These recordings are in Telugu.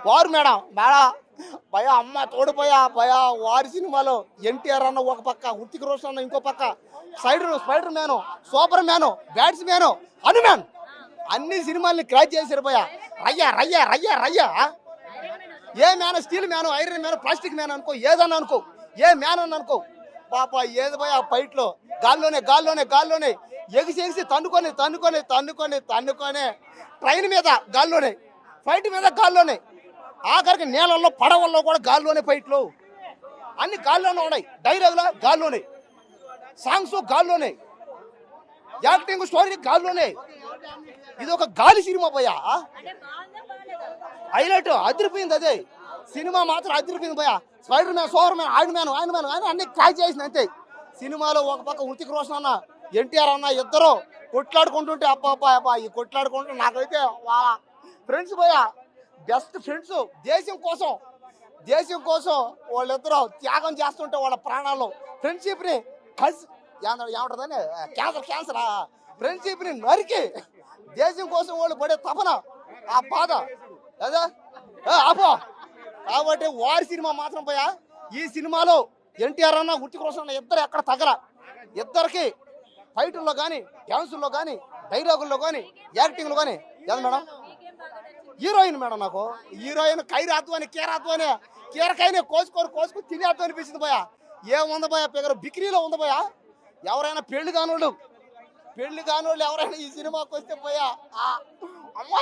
వారు మేడం మేడం భయ అమ్మ తోడిపోయా భయ వారి సినిమాలో ఎన్టీఆర్ అన్న ఒక పక్క, హృతిక్ రోషన్ అన్న ఇంకో పక్క, spider man, super man, bats man, Hanuman అన్ని సినిమాల్ని క్రాచ్ చేశారు భయ. రయ్యా రయ్యా రయ్యా రయ్యా ఏ man, steel man, iron man, plastic man అనుకో, ఏదన్నా అనుకో, ఏ మ్యాన్ అని అనుకో, పాప ఏది భయ ఆ ఫైట్లో గాల్లోనే ఎగిసి తన్నుకొని ట్రైన్ మీద గాల్లోనే, ఫైట్ మీద గాల్లోనే, ఆఖరికి నేలల్లో పడవల్లో కూడా గాల్లోనే ఫైట్లు, అన్ని గాల్లోనే ఉన్నాయి, డైలాగులు గాల్లోనే, సాంగ్స్ గాల్లోనే, యాక్టింగ్ స్టోరీ గాల్లోనే. ఇది ఒక గాలి సినిమా పోయా. హైలైట్ అదిరిపోయింది, అదే సినిమా మాత్రం అదిరిపోయింది పోయా. స్పైడర్ మ్యాన్, సూపర్ మ్యాన్, ఆయన మ్యాన్ అన్ని క్రాచ్ చేసింది అంతే. సినిమాలో ఒక పక్క హృతిక్ రోషన్ అన్న, ఎన్టీఆర్ అన్న ఇద్దరు కొట్లాడుకుంటుంటే అబ్బా ఈ కొట్లాడుకుంటూ నాకైతే వాళ్ళ ఫ్రెండ్స్ పోయా, బెస్ట్ ఫ్రెండ్స్. దేశం కోసం వాళ్ళిద్దరూ త్యాగం చేస్తుంటే వాళ్ళ ప్రాణాల్లో ఫ్రెండ్షిప్ని కలిసి ఏమంటుందని క్యాన్సర్ ఫ్రెండ్షిప్ని నరికి దేశం కోసం వాళ్ళు పడే తపన, ఆ బాధ అదే ఆపో. కాబట్టి వారి సినిమా మాత్రం పోయా. ఈ సినిమాలో ఎన్టీఆర్ అన్న, హృతిక్ రోషన్ అన్న ఇద్దరు ఎక్కడ తగల, ఇద్దరికి ఫైటుల్లో కానీ, డ్యాన్సుల్లో కానీ, డైలాగుల్లో కానీ, యాక్టింగ్లో కానీ. ఏది మేడం హీరోయిన్ మేడం, నాకు హీరోయిన్ కైరాత్వాని కీరకాయనే కోసుకొని తినేద్దు అనిపించింది భయ. ఏముంది భయ పిగరు బిక్రీలో ఉంది భయ. ఎవరైనా పెళ్లి కానోళ్ళు ఎవరైనా ఈ సినిమాకి వస్తే పోయా అమ్మ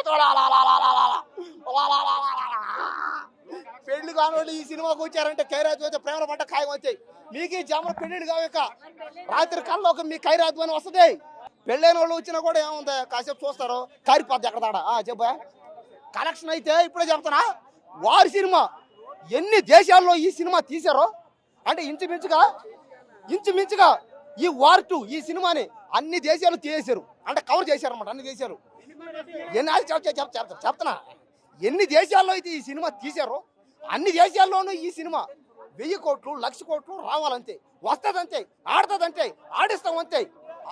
పెళ్లి కానోళ్ళు ఈ సినిమాకి వచ్చారంటే ఖైరాత్ వచ్చే ప్రేమల పట్ట ఖాయం వచ్చాయి. మీకు ఈ జామున పెళ్లిళ్ళు కావక రాత్రి కల్లోకి మీ ఖైరాత్ అని వస్తుంది. పెళ్ళైన వాళ్ళు వచ్చినా కూడా ఏముంది, కాసేపు చూస్తారు, కారిపోద్ది ఎక్కడ తాడా చెప్పా. కలెక్షన్ అయితే ఇప్పుడే చెప్తానా, వారి సినిమా ఎన్ని దేశాల్లో ఈ సినిమా తీశారో అంటే ఇంచుమించుగా ఈ వార్ 2 ఈ సినిమాని అన్ని దేశాలు తీసేశారు, అంటే కవర్ చేశారు అన్నమాట. అన్ని దేశాలు చెప్తున్నా, ఎన్ని దేశాల్లో అయితే ఈ సినిమా తీశారో అన్ని దేశాల్లోనూ ఈ సినిమా 1000 కోట్లు 1,00,000 కోట్లు రావాలంతే, వస్తుందంతే, ఆడుతుందంతే, ఆడిస్తామంతే,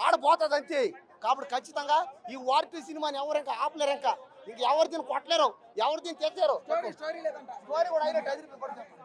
ఆడబోతుందంతే. కాబట్టి ఖచ్చితంగా ఈ వార్ 2 సినిమాని ఎవరు ఇంకా ఆపలేరు, ఇంకా ఎవరు దీన్ని కొట్టలేరు, ఎవరు దీన్ని తెచ్చారు. స్టోరీ కూడా